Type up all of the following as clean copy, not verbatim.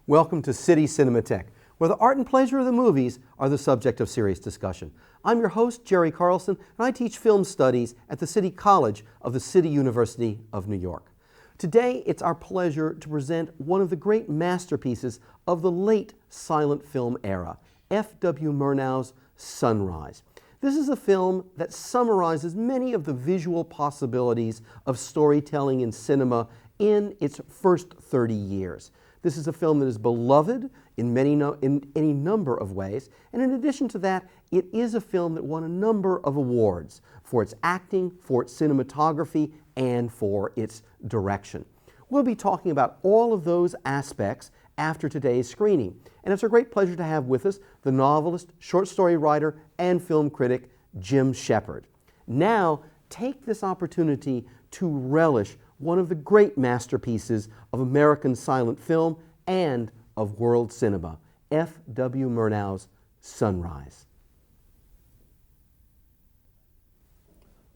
Welcome to City Cinematheque, where the art and pleasure of the movies are the subject of serious discussion. I'm your host, Jerry Carlson, and I teach film studies at the City College of the City University of New York. Today, it's our pleasure to present one of the great masterpieces of the late silent film era, F.W. Murnau's Sunrise. This is a film that summarizes many of the visual possibilities of storytelling in cinema in its first 30 years. This is a film that is beloved in any number of ways, and in addition to that, it is a film that won a number of awards for its acting, for its cinematography, and for its direction. We'll be talking about all of those aspects after today's screening, and it's a great pleasure to have with us the novelist, short story writer, and film critic, Jim Shepard. Now, take this opportunity to relish one of the great masterpieces of American silent film and of world cinema, F.W. Murnau's Sunrise.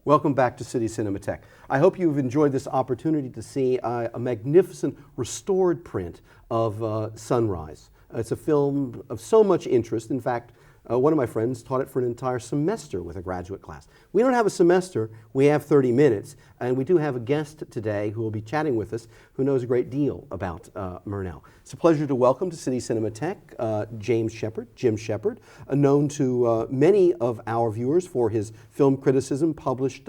Welcome back to City Cinematheque. I hope you've enjoyed this opportunity to see a magnificent restored print of Sunrise. It's a film of so much interest. In fact, one of my friends taught it for an entire semester with a graduate class. We don't have a semester, we have 30 minutes, and we do have a guest today who will be chatting with us who knows a great deal about Murnau. It's a pleasure to welcome to City Cinematheque James Shepard, Jim Shepard, known to many of our viewers for his film criticism published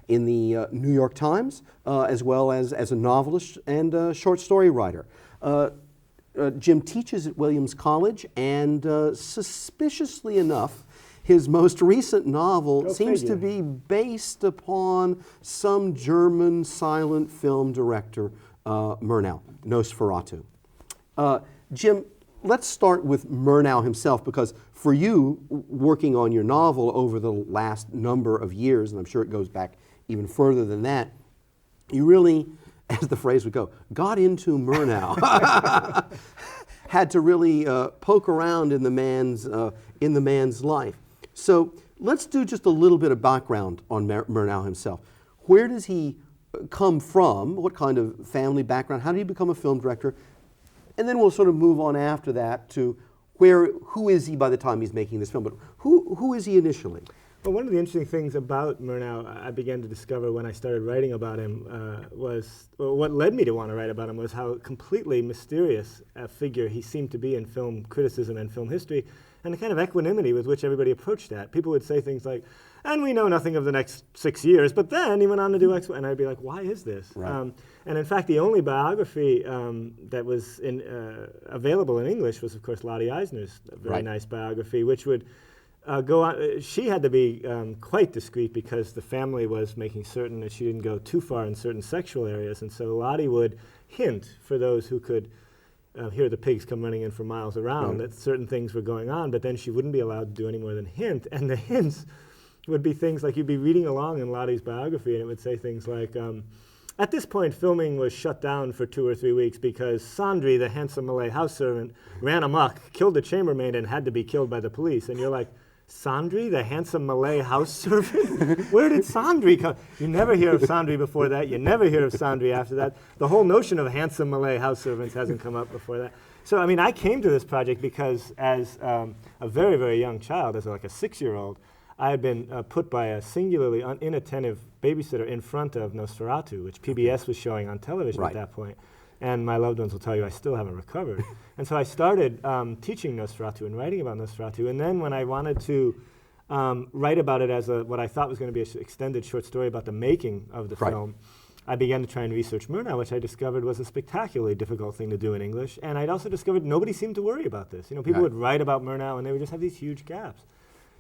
in the New York Times, as well as a novelist and a short story writer. Jim teaches at Williams College, and suspiciously enough, his most recent novel seems to be based upon some German silent film director, Murnau, Nosferatu. Jim, let's start with Murnau himself, because for you, working on your novel over the last number of years, and I'm sure it goes back even further than that, you really, as the phrase would go, got into Murnau. Had to really poke around in the man's life. So let's do just a little bit of background on Murnau himself. Where does he come from? What kind of family background? How did he become a film director? And then we'll sort of move on after that to who is he by the time he's making this film? But who is he initially? Well, one of the interesting things about Murnau I began to discover when I started writing about him what led me to want to write about him was how completely mysterious a figure he seemed to be in film criticism and film history, and the kind of equanimity with which everybody approached that. People would say things like, and we know nothing of the next 6 years, but then he went on to do X, and I'd be like, why is this? Right. And in fact, the only biography that was available in English was, of course, Lottie Eisner's very nice biography, which would go on. She had to be quite discreet because the family was making certain that she didn't go too far in certain sexual areas, and so Lottie would hint for those who could hear the pigs come running in for miles around that certain things were going on, but then she wouldn't be allowed to do any more than hint, and the hints would be things like you'd be reading along in Lottie's biography and it would say things like, at this point filming was shut down for 2 or 3 weeks because Sandri, the handsome Malay house servant, ran amok, killed the chambermaid, and had to be killed by the police. And you're like, Sandri, the handsome Malay house servant? Where did Sandri come? You never hear of Sandri before that. You never hear of Sandri after that. The whole notion of handsome Malay house servants hasn't come up before that. So, I mean, I came to this project because as a very, very young child, as like a 6-year-old, I had been put by a singularly inattentive babysitter in front of Nosferatu, which PBS was showing on television at that point. And my loved ones will tell you I still haven't recovered. And so I started teaching Nosferatu and writing about Nosferatu. And then when I wanted to write about it as what I thought was going to be an extended short story about the making of the film, I began to try and research Murnau, which I discovered was a spectacularly difficult thing to do in English. And I'd also discovered nobody seemed to worry about this. You know, people would write about Murnau and they would just have these huge gaps.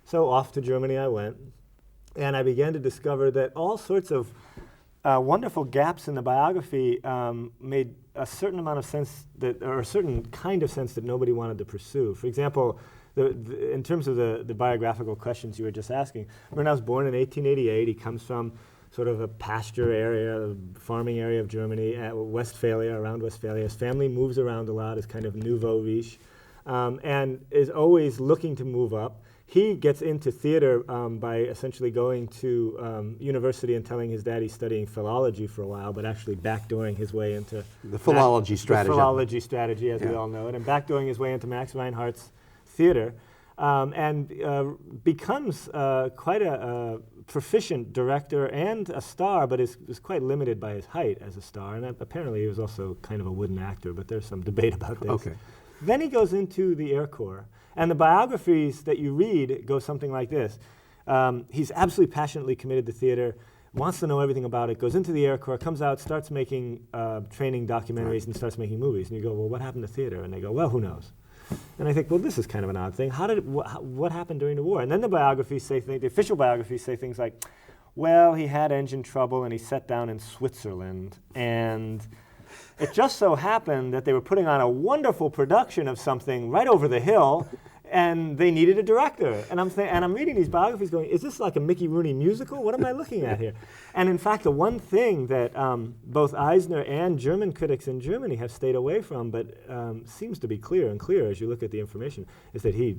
So off to Germany I went, and I began to discover that all sorts of wonderful gaps in the biography made a certain amount of sense or a certain kind of sense that nobody wanted to pursue. For example, in terms of the biographical questions you were just asking, Murnau's born in 1888. He comes from sort of a pasture area, a farming area of Germany, Westphalia, around Westphalia. His family moves around a lot as kind of nouveau riche, and is always looking to move up. he gets into theater by essentially going to university and telling his dad he's studying philology for a while, but actually backdooring his way into the philology strategy. The philology strategy, as we all know it, and backdooring his way into Max Reinhardt's theater, and becomes quite a proficient director and a star, but is quite limited by his height as a star. And apparently he was also kind of a wooden actor, but there's some debate about this. Okay. Then he goes into the Air Corps. And the biographies that you read go something like this. He's absolutely passionately committed to theater, wants to know everything about it, goes into the Air Corps, comes out, starts making training documentaries, and starts making movies. And you go, well, what happened to theater? And they go, well, who knows? And I think, well, this is kind of an odd thing. What happened during the war? And then the biographies say the official biographies say things like, well, he had engine trouble and he sat down in Switzerland, and it just so happened that they were putting on a wonderful production of something right over the hill, and they needed a director. And I'm reading these biographies going, is this like a Mickey Rooney musical? What am I looking at here? And in fact, the one thing that both Eisner and German critics in Germany have stayed away from, but seems to be clear and clear as you look at the information, is that he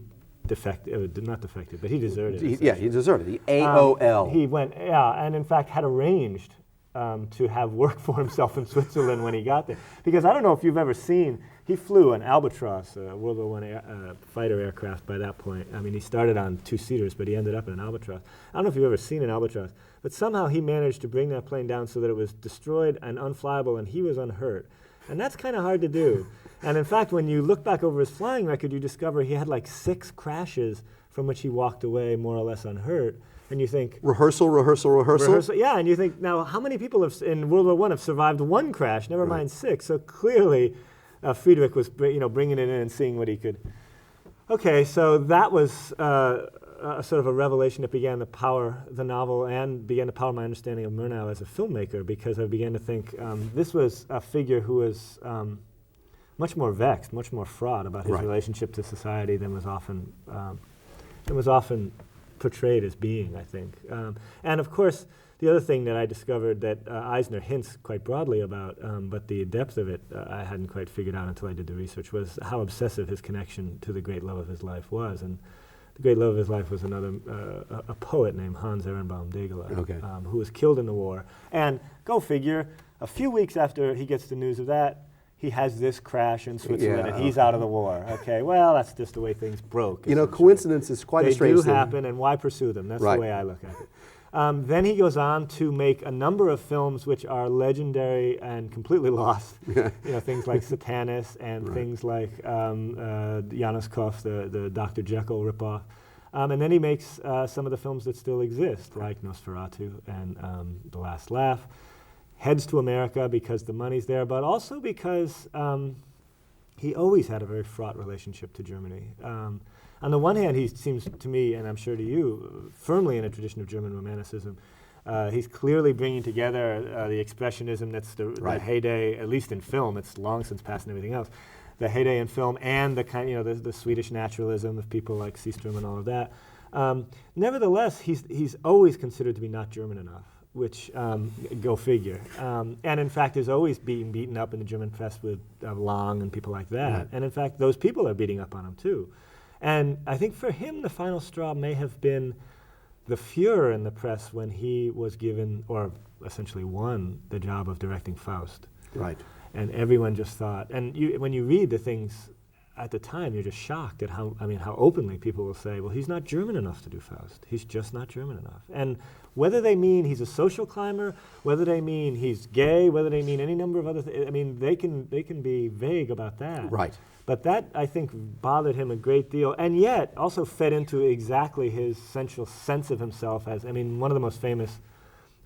not defected, but he deserted. He deserted. The AOL. He went, and in fact had arranged to have work for himself in Switzerland when he got there. Because I don't know if you've ever seen, he flew an Albatross, a World War I fighter aircraft by that point. I mean, he started on two-seaters, but he ended up in an Albatross. I don't know if you've ever seen an Albatross, but somehow he managed to bring that plane down so that it was destroyed and unflyable, and he was unhurt. And that's kind of hard to do. And in fact, when you look back over his flying record, you discover he had like 6 crashes from which he walked away more or less unhurt. And you think rehearsal. Yeah, and you think, now how many people in World War I have survived 1 crash? Never mind 6. So clearly, Friedrich was bringing it in and seeing what he could. Okay, so that was sort of a revelation that began to power the novel and began to power my understanding of Murnau as a filmmaker, because I began to think this was a figure who was much more vexed, much more fraught about his relationship to society than was often portrayed as being, I think. And of course, the other thing that I discovered that Eisner hints quite broadly about, but the depth of it I hadn't quite figured out until I did the research, was how obsessive his connection to the great love of his life was. And the great love of his life was another a poet named Hans Ehrenbaum Degeler, who was killed in the war. And go figure, a few weeks after he gets the news of that, he has this crash in Switzerland, and he's out of the war. Okay, well, that's just the way things broke. You know, coincidence is quite a strange thing. They do happen, and why pursue them? That's the way I look at it. Then he goes on to make a number of films which are legendary and completely lost. You know, things like Satanus and things like Janusz Koff, the Dr. Jekyll ripoff. And then he makes some of the films that still exist, like Nosferatu and The Last Laugh. Heads to America because the money's there, but also because he always had a very fraught relationship to Germany. On the one hand, he seems to me, and I'm sure to you, firmly in a tradition of German Romanticism. He's clearly bringing together the Expressionism that's the heyday, at least in film. It's long since passed and everything else. The heyday in film and the kind, the Swedish naturalism of people like Seaström and all of that. Nevertheless, he's always considered to be not German enough. Which, go figure. And in fact is always being beaten up in the German press with Lang and people like that. And in fact, those people are beating up on him too. And I think for him, the final straw may have been the furor in the press when he was given, or essentially won, the job of directing Faust. Right. And everyone just thought, and when you read the things at the time, you're just shocked at how openly people will say, well, he's not German enough to do Faust. He's just not German enough. And whether they mean he's a social climber, whether they mean he's gay, whether they mean any number of other things, I mean, they can be vague about that. Right. But that, I think, bothered him a great deal, and yet also fed into exactly his central sense of himself as, one of the most famous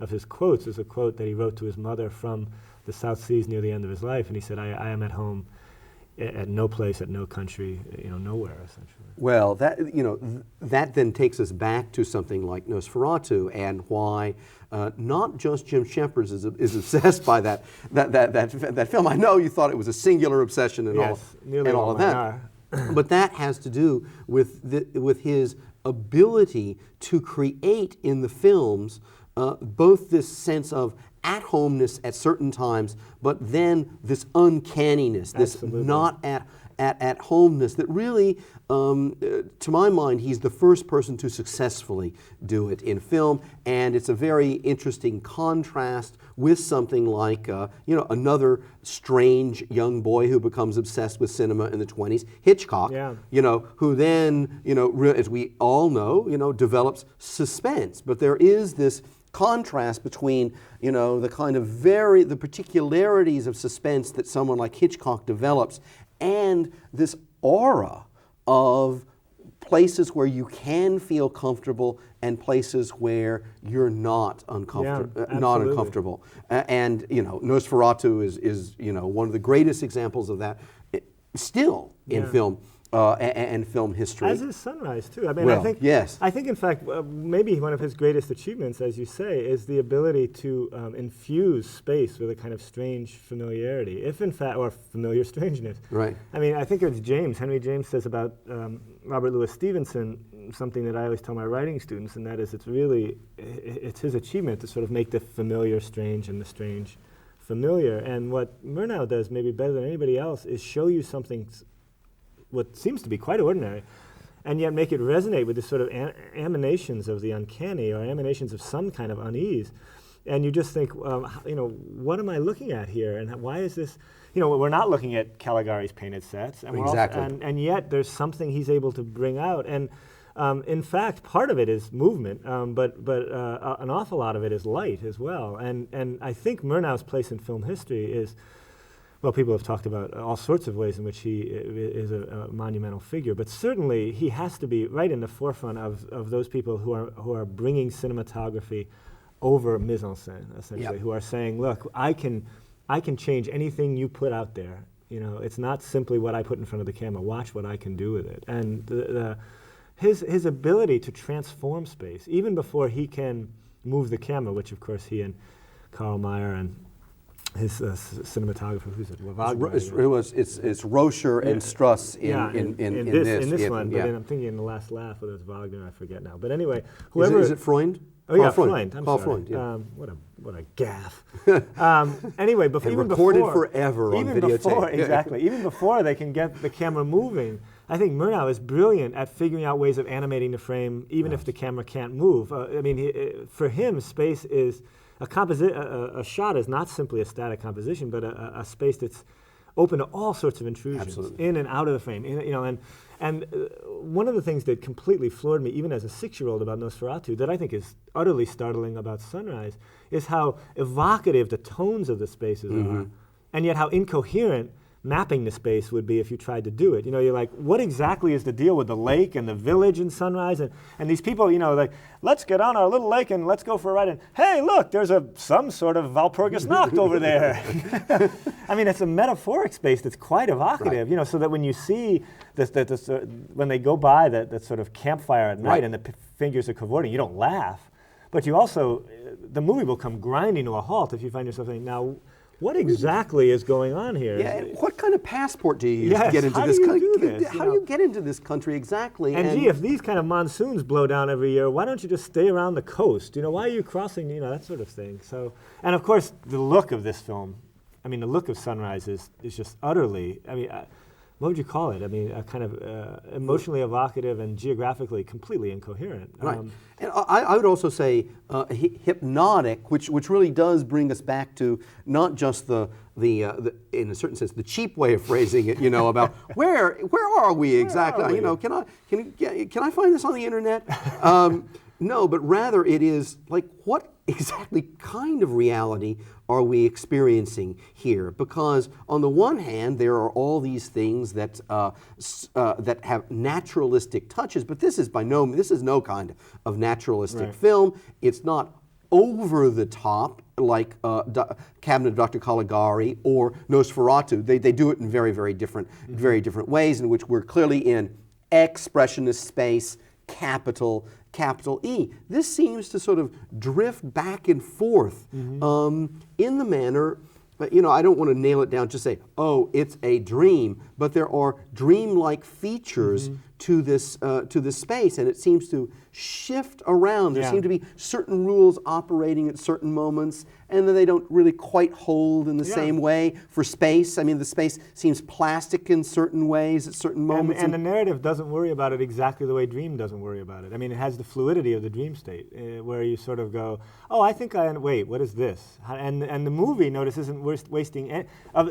of his quotes is a quote that he wrote to his mother from the South Seas near the end of his life, and he said, I am at home at no place, at no country, nowhere, essentially. Well, that then takes us back to something like Nosferatu and why not just Jim Shepard is obsessed by that film. I know you thought it was a singular obsession and all of that, but that has to do with his ability to create in the films both this sense of at-homeness at certain times, but then this uncanniness, this Absolutely. not at homeness that really, to my mind, he's the first person to successfully do it in film, and it's a very interesting contrast with something like, another strange young boy who becomes obsessed with cinema in the 20s, Hitchcock, Yeah. who then, as we all know, develops suspense. But there is this contrast between, the kind of the particularities of suspense that someone like Hitchcock develops and this aura of places where you can feel comfortable and places where you're not uncomfortable. And Nosferatu is one of the greatest examples of that still in film. And film history. As is Sunrise too. I mean, Well, I think yes. I think in fact maybe one of his greatest achievements, as you say, is the ability to infuse space with a kind of strange familiarity, if in fact, or familiar strangeness. Right. I mean, I think it's Henry James says about Robert Louis Stevenson something that I always tell my writing students, and that is it's his achievement to sort of make the familiar strange and the strange familiar. And what Murnau does maybe better than anybody else is show you something what seems to be quite ordinary, and yet make it resonate with the sort of emanations of the uncanny or emanations of some kind of unease. And you just think, what am I looking at here? And why is this, we're not looking at Caligari's painted sets. And Exactly. And yet there's something he's able to bring out. And in fact, part of it is movement, but an awful lot of it is light as well. And I think Murnau's place in film history is, well, people have talked about all sorts of ways in which he is a monumental figure, but certainly he has to be right in the forefront of those people who are bringing cinematography over mise en scène, essentially, Yep. who are saying, look, I can change anything you put out there. It's not simply what I put in front of the camera. Watch what I can do with it. And his ability to transform space, even before he can move the camera, which of course he and Karl Mayer and his cinematographer, who's it? It's Rocher and Struss in this one. But yeah. then I'm thinking in The Last Laugh, whether it's Wagner, I forget now. But anyway, Is whoever it Freund? Oh yeah, Carl Freund. I'm Carl sorry. Freund, yeah. What a gaffe. Anyway, even recorded before, forever on even videotape. before, exactly. Even before they can get the camera moving, I think Murnau is brilliant at figuring out ways of animating the frame, even if the camera can't move. For him, space is a shot is not simply a static composition, but a space that's open to all sorts of intrusions. Absolutely. In and out of the frame. And one of the things that completely floored me, even as a 6-year-old, about Nosferatu, that I think is utterly startling about Sunrise, is how evocative the tones of the spaces are, and yet how incoherent mapping the space would be if you tried to do it. You're like, what exactly is the deal with the lake and the village in Sunrise? And these people, like, let's get on our little lake and let's go for a ride. And hey, look, there's some sort of Walpurgis Nacht over there. I mean, it's a metaphoric space that's quite evocative, Right. So that when you see when they go by that sort of campfire at night Right. and the figures are cavorting, you don't laugh. But you also, the movie will come grinding to a halt if you find yourself thinking, now, what exactly is going on here? Yeah, and what kind of passport do you use to Yes, get into how this do you country? do this, How do you get into this country exactly? And gee, if these kind of monsoons blow down every year, why don't you just stay around the coast? Why are you crossing, that sort of thing. So, and of course, the look of this film, the look of Sunrise is just utterly, what would you call it? A kind of emotionally evocative and geographically completely incoherent. Right. And I would also say hypnotic, which really does bring us back to not just the in a certain sense the cheap way of phrasing it, about where are we exactly? Can I find this on the internet? No, but rather it is like, what exactly kind of reality are we experiencing here? Because on the one hand, there are all these things that that have naturalistic touches, but this is no kind of naturalistic film. It's not over the top like Cabinet of Dr. Caligari or Nosferatu. They do it in very, very different ways, in which we're clearly in expressionist space, capital E. This seems to sort of drift back and forth in the manner, I don't want to nail it down, just say, oh, it's a dream, but there are dreamlike features to this space, and it seems to shift around. There seem to be certain rules operating at certain moments, and then they don't really quite hold in the Yeah. same way for space. I mean, the space seems plastic in certain ways at certain moments. And the narrative doesn't worry about it exactly the way Dream doesn't worry about it. I mean, it has the fluidity of the dream state, where you sort of go, oh, I think wait, what is this? And the movie, notice, isn't wasting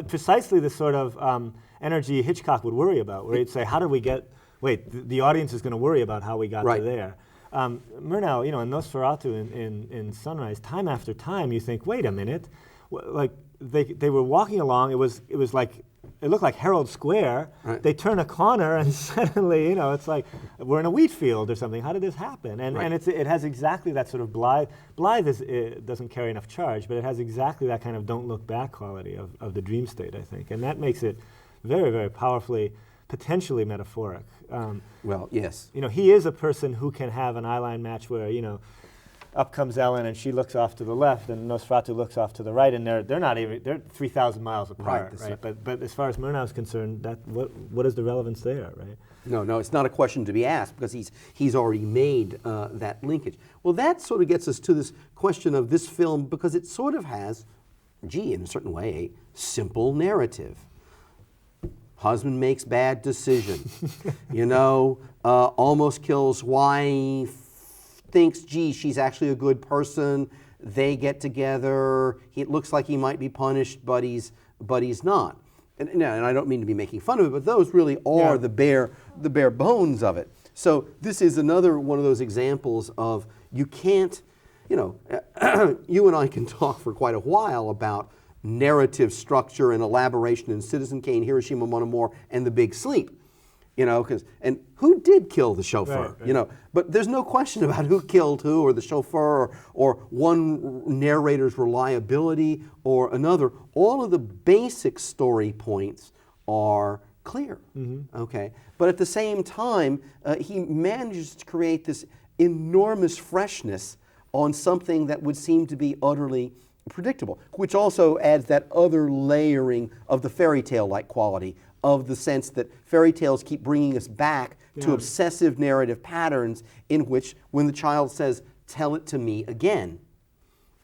precisely the sort of energy Hitchcock would worry about, where he'd say, how did we get, the audience is going to worry about how we got to there. Murnau, you know, in Nosferatu in Sunrise, time after time, you think, wait a minute, like they were walking along. It was like it looked like Herald Square. Right. They turn a corner and suddenly, you know, it's like we're in a wheat field or something. How did this happen? And it has exactly that sort of blithe. Blithe doesn't carry enough charge, but it has exactly that kind of don't look back quality of the dream state, I think, and that makes it very, very powerfully, potentially metaphoric. Well, yes. You know, he is a person who can have an eyeline match where, you know, up comes Ellen and she looks off to the left and Nosferatu looks off to the right, and they're 3,000 miles apart, right? But as far as Murnau is concerned, what is the relevance there, right? No, it's not a question to be asked because he's already made that linkage. Well, that sort of gets us to this question of this film because it sort of has, in a certain way, a simple narrative. Husband makes bad decision, you know, almost kills wife, thinks, she's actually a good person. They get together. It looks like he might be punished, but he's not. And I don't mean to be making fun of it, but those really are the bare bones of it. So this is another one of those examples of you can't, you know, you and I can talk for quite a while about narrative structure and elaboration in Citizen Kane, Hiroshima Mon Amour, and The Big Sleep. You know, and who did kill the chauffeur? Right. You know, but there's no question about who killed who, or the chauffeur, or one narrator's reliability, or another. All of the basic story points are clear. Okay, but at the same time, he manages to create this enormous freshness on something that would seem to be utterly predictable, which also adds that other layering of the fairy tale-like quality, of the sense that fairy tales keep bringing us back to obsessive narrative patterns in which when the child says, tell it to me again,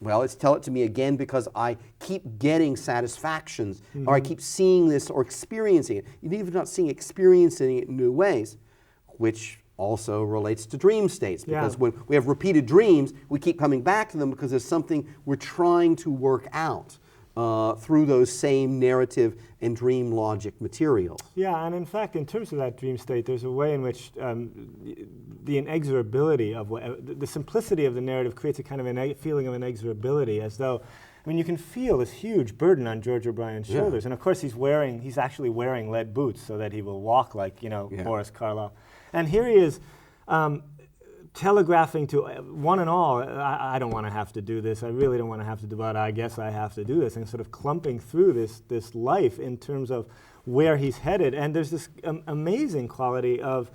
well, it's tell it to me again because I keep getting satisfactions, or I keep seeing this or experiencing it. You're even not seeing experiencing it in new ways, which also relates to dream states, because when we have repeated dreams, we keep coming back to them because there's something we're trying to work out through those same narrative and dream logic materials. Yeah, and in fact, in terms of that dream state, there's a way in which the inexorability of the simplicity of the narrative creates a kind of feeling of inexorability, as though, I mean, you can feel this huge burden on George O'Brien's shoulders, and of course he's actually wearing lead boots so that he will walk like, you know, Boris Karloff. And here he is telegraphing to one and all, I don't want to have to do this, I really don't want to have to do it, but I guess I have to do this, and sort of clumping through this life in terms of where he's headed. And there's this amazing quality of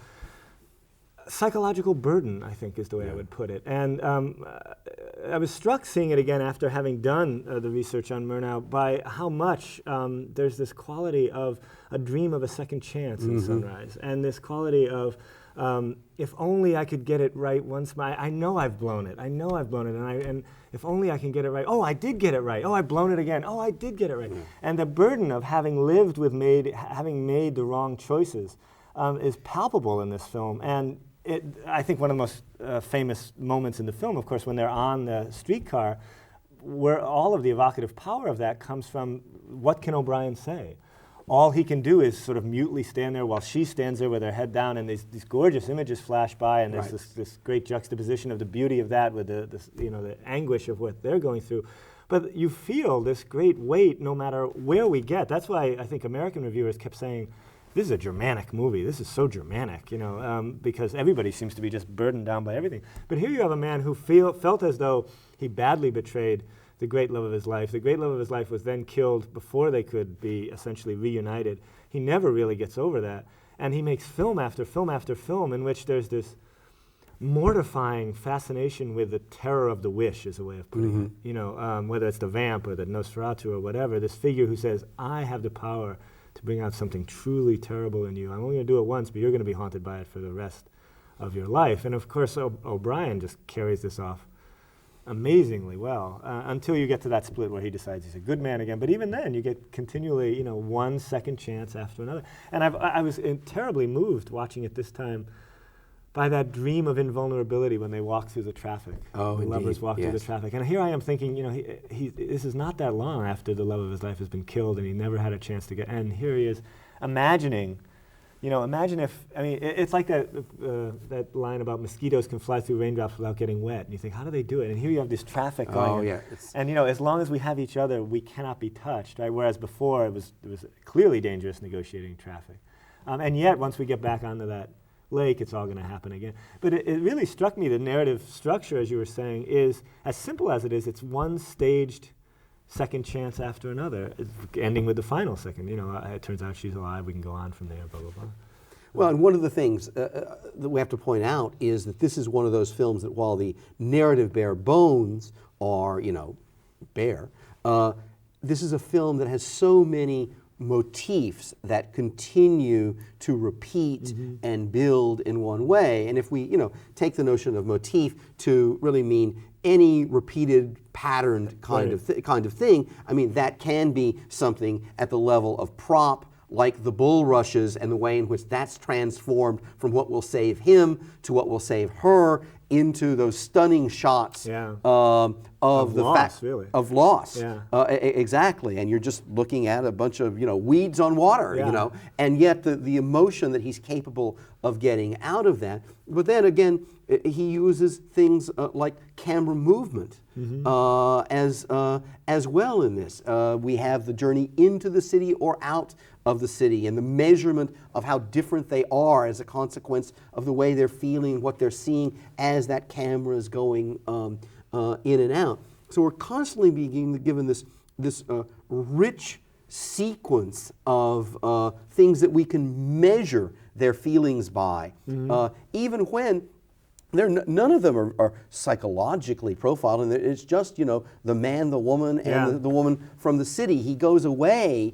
psychological burden, I think is the way I would put it. And I was struck seeing it again after having done the research on Murnau by how much there's this quality of a dream of a second chance in Sunrise, and this quality of if only I could get it right once. I know I've blown it. And if only I can get it right. Oh, I did get it right. Oh, I've blown it again. Oh, I did get it right. And the burden of having lived with having made the wrong choices is palpable in this film. And I think one of the most famous moments in the film, of course, when they're on the streetcar, where all of the evocative power of that comes from what can O'Brien say? All he can do is sort of mutely stand there while she stands there with her head down, and these gorgeous images flash by, and there's this great juxtaposition of the beauty of that with the anguish of what they're going through. But you feel this great weight no matter where we get. That's why I think American reviewers kept saying, this is a Germanic movie. This is so Germanic, you know, because everybody seems to be just burdened down by everything. But here you have a man who felt as though he badly betrayed the great love of his life. The great love of his life was then killed before they could be essentially reunited. He never really gets over that. And he makes film after film after film in which there's this mortifying fascination with the terror of the wish, is a way of putting it. You know, whether it's the vamp or the Nosferatu or whatever, this figure who says, I have the power to bring out something truly terrible in you. I'm only going to do it once, but you're going to be haunted by it for the rest of your life. And of course, O'Brien just carries this off amazingly well until you get to that split where he decides he's a good man again. But even then, you get continually, you know, one second chance after another. And I was terribly moved watching it this time by that dream of invulnerability when they walk through the traffic. Oh, the indeed. lovers walk through the traffic. And here I am thinking, you know, this is not that long after the love of his life has been killed and he never had a chance to get, and here he is imagining, you know, imagine if, I mean, it's like that line about mosquitoes can fly through raindrops without getting wet. And you think, how do they do it? And here you have this traffic going. Oh, yeah. And, you know, as long as we have each other, we cannot be touched, right? Whereas before, it was clearly dangerous negotiating traffic. And yet, once we get back onto that lake, it's all going to happen again. But it really struck me, the narrative structure, as you were saying, is as simple as it is. It's one staged second chance after another, ending with the final second. You know, it turns out she's alive, we can go on from there, blah, blah, blah. Well, and one of the things that we have to point out is that this is one of those films that while the narrative bare bones are, you know, bare, this is a film that has so many motifs that continue to repeat and build in one way. And if we, you know, take the notion of motif to really mean any repeated patterned kind of thing, I mean, that can be something at the level of prop, like the bulrushes and the way in which that's transformed from what will save him to what will save her into those stunning shots of the loss, fact really. Of loss. Yeah. Exactly, and you're just looking at a bunch of, you know, weeds on water, you know, and yet the emotion that he's capable of getting out of that. But then again, he uses things like camera movement as well in this. We have the journey into the city or out of the city, and the measurement of how different they are as a consequence of the way they're feeling, what they're seeing as that camera is going in and out. So we're constantly being given this rich sequence of things that we can measure their feelings by, even when none of them are psychologically profiled, and it's just, you know, the man, the woman, and the woman from the city. He goes away.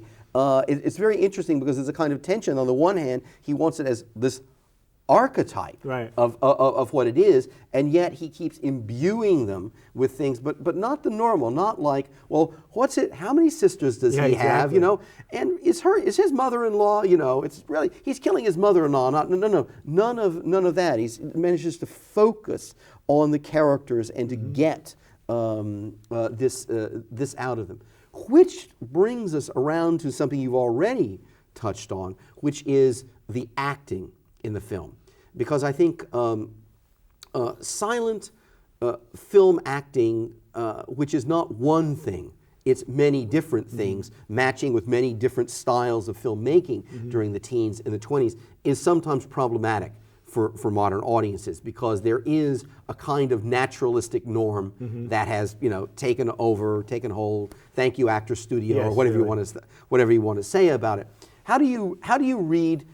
It's very interesting because there's a kind of tension. On the one hand, he wants it as this archetype of what it is, and yet he keeps imbuing them with things, but not the normal, not like, well, what's it? How many sisters does he have? You know, and is his mother-in-law? You know, it's really, he's killing his mother-in-law. None of that. He manages to focus on the characters and to get this out of them, which brings us around to something you've already touched on, which is the acting in the film. Because I think silent film acting, which is not one thing, it's many different things, matching with many different styles of filmmaking during the teens and the 20s, is sometimes problematic for modern audiences, because there is a kind of naturalistic norm that has, you know, taken hold. Thank you, Actors Studio, or whatever you want to say about it. How do you read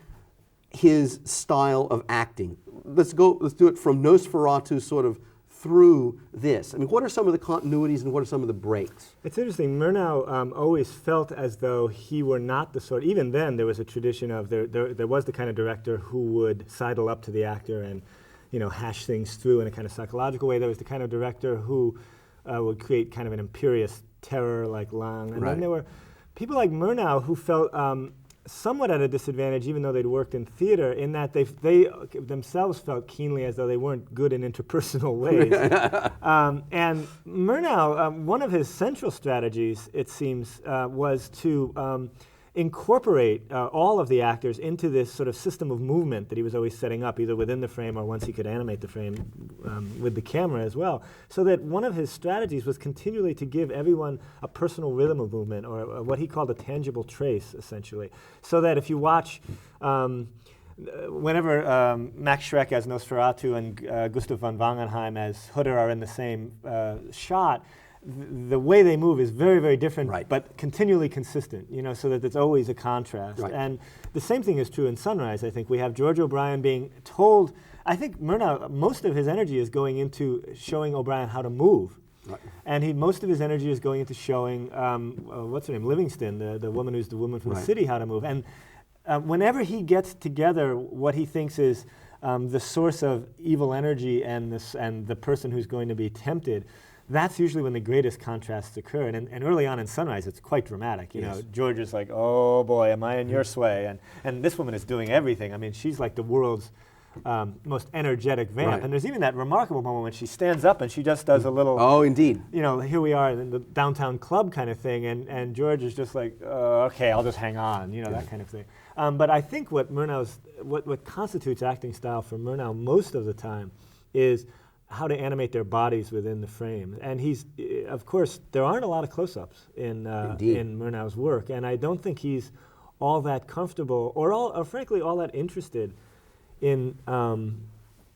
his style of acting? Let's do it from Nosferatu sort of through this. I mean, what are some of the continuities and what are some of the breaks? It's interesting. Murnau always felt as though he were not the sort. Even then, there was a tradition of there was the kind of director who would sidle up to the actor and, you know, hash things through in a kind of psychological way. There was the kind of director who would create kind of an imperious terror like Lang, and then there were people like Murnau who felt somewhat at a disadvantage, even though they'd worked in theater, in that they themselves felt keenly as though they weren't good in interpersonal ways. And Murnau, one of his central strategies, it seems, was to incorporate all of the actors into this sort of system of movement that he was always setting up, either within the frame or once he could animate the frame with the camera as well. So that one of his strategies was continually to give everyone a personal rhythm of movement, or what he called a tangible trace, essentially. So that if you watch, whenever Max Schreck as Nosferatu and Gustav von Wangenheim as Hutter are in the same shot, the way they move is very, very different, but continually consistent, you know, so that there's always a contrast. And the same thing is true in Sunrise. I think we have George O'Brien being told, I think Murnau, most of his energy is going into showing O'Brien how to move. And most of his energy is going into showing, what's her name, Livingston, the woman who's the woman from the city, how to move. And whenever he gets together what he thinks is the source of evil energy and the person who's going to be tempted, that's usually when the greatest contrasts occur. And early on in Sunrise, it's quite dramatic. You know, George is like, oh boy, am I in your sway? And this woman is doing everything. I mean, she's like the world's most energetic vamp. Right. And there's even that remarkable moment when she stands up and she just does a little, oh, indeed. you know, here we are in the downtown club kind of thing, and George is just like, okay, I'll just hang on, you know, that kind of thing. But I think what constitutes acting style for Murnau most of the time is how to animate their bodies within the frame. And he's, of course, there aren't a lot of close-ups in Murnau's work, and I don't think he's all that comfortable or frankly all that interested in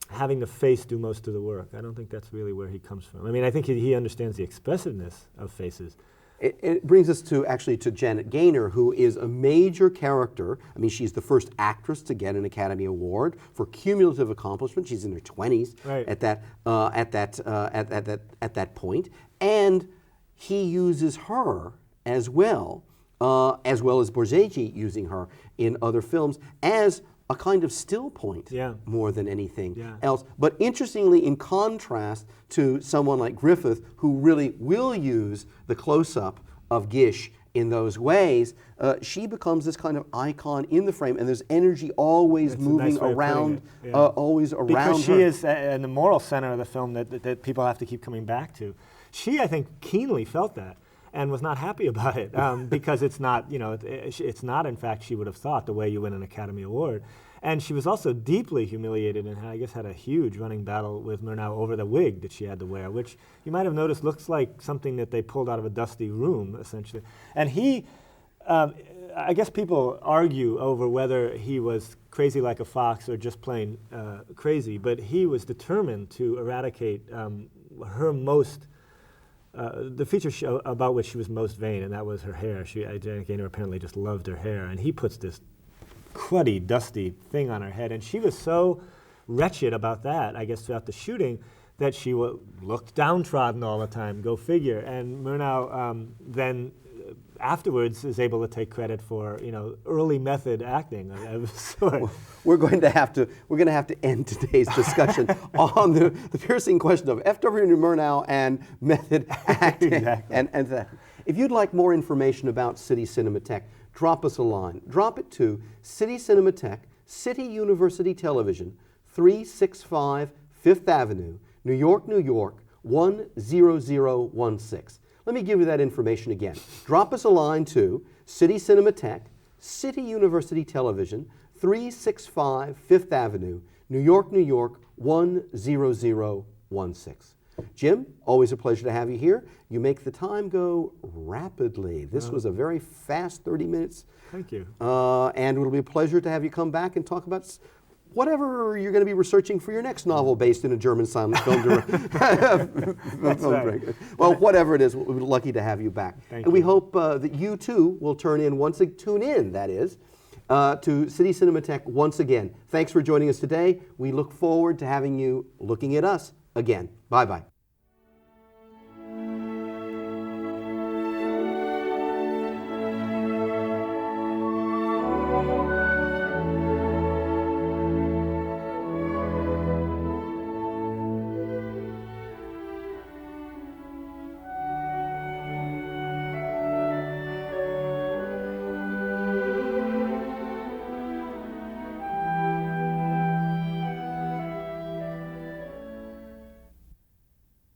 having the face do most of the work. I don't think that's really where he comes from. I mean, I think he understands the expressiveness of faces. It brings us to Janet Gaynor, who is a major character. I mean, she's the first actress to get an Academy Award for cumulative accomplishment. She's in her 20s at that point, and he uses her as well as Borzage using her in other films as a kind of still point more than anything else. But interestingly, in contrast to someone like Griffith, who really will use the close-up of Gish in those ways, she becomes this kind of icon in the frame, and there's energy always moving around, always around because she her. is in the moral center of the film that people have to keep coming back to. She, I think, keenly felt that and was not happy about it because it's not, you know, it's not, in fact, she would have thought, the way you win an Academy Award. And she was also deeply humiliated and I guess had a huge running battle with Murnau over the wig that she had to wear, which you might have noticed looks like something that they pulled out of a dusty room, essentially. And he, I guess people argue over whether he was crazy like a fox or just plain crazy, but he was determined to eradicate her most the feature about which she was most vain, and that was her hair. Janet Gaynor apparently just loved her hair, and he puts this cruddy, dusty thing on her head, and she was so wretched about that, I guess, throughout the shooting, that she looked downtrodden all the time, go figure. And Murnau then afterwards is able to take credit for, you know, early method acting of sort. We're going to have to end today's discussion on the piercing question of F.W. Murnau and method acting. Exactly. and that. If you'd like more information about City Cinematheque, drop us a line. Drop it to City Cinematheque, City University Television, 365 Fifth Avenue, New York, New York, 10016. Let me give you that information again. Drop us a line to City Cinematheque, City University Television, 365 Fifth Avenue, New York, New York, 10016. Jim, always a pleasure to have you here. You make the time go rapidly. This was a very fast 30 minutes. Thank you. And it'll be a pleasure to have you come back and talk about whatever you're going to be researching for your next novel based in a German silent film. That's right. Well, whatever it is, we're lucky to have you back. Thank and we you. hope that you too will tune in, to City Cinematheque once again. Thanks for joining us today. We look forward to having you looking at us again. Bye-bye.